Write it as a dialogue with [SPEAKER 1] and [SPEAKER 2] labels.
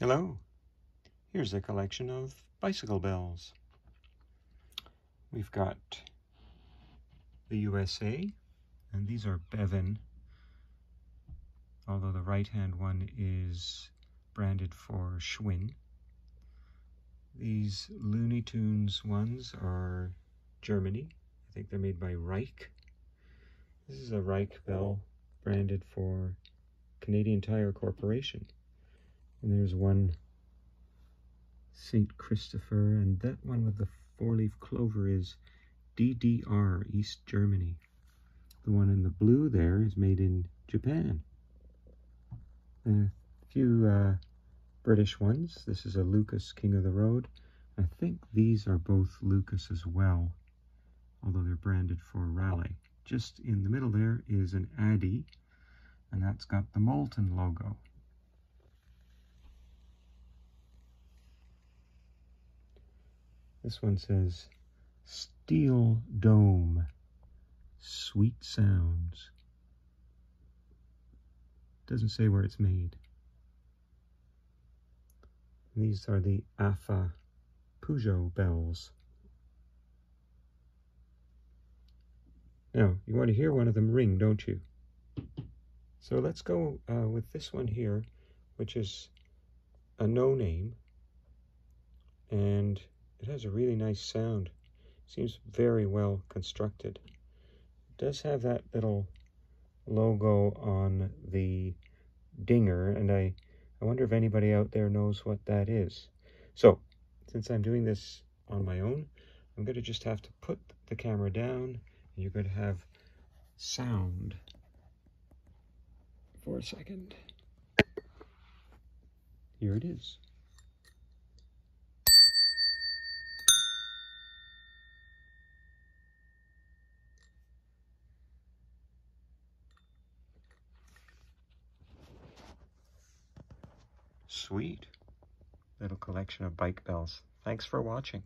[SPEAKER 1] Hello, here's a collection of bicycle bells. We've got the USA, and these are Bevan, although the right-hand one is branded for Schwinn. These Looney Tunes ones are Germany. I think they're made by Reich. This is a Reich bell branded for Canadian Tire Corporation. And there's one St. Christopher, and that one with the four-leaf clover is DDR, East Germany. The one in the blue there is made in Japan. And a few British ones. This is a Lucas King of the Road. I think these are both Lucas as well, although they're branded for Raleigh. Just in the middle there is an Addy, and that's got the Molten logo. This one says, Steel Dome, Sweet Sounds. Doesn't say where it's made. These are the AFA Peugeot bells. Now, you want to hear one of them ring, don't you? So let's go with this one here, which is a no-name, and it has a really nice sound. Seems very well constructed. It does have that little logo on the dinger, and I wonder if anybody out there knows what that is. So, since I'm doing this on my own, I'm going to just have to put the camera down, and you're going to have sound for a second. Here it is. Sweet little collection of bike bells. Thanks for watching.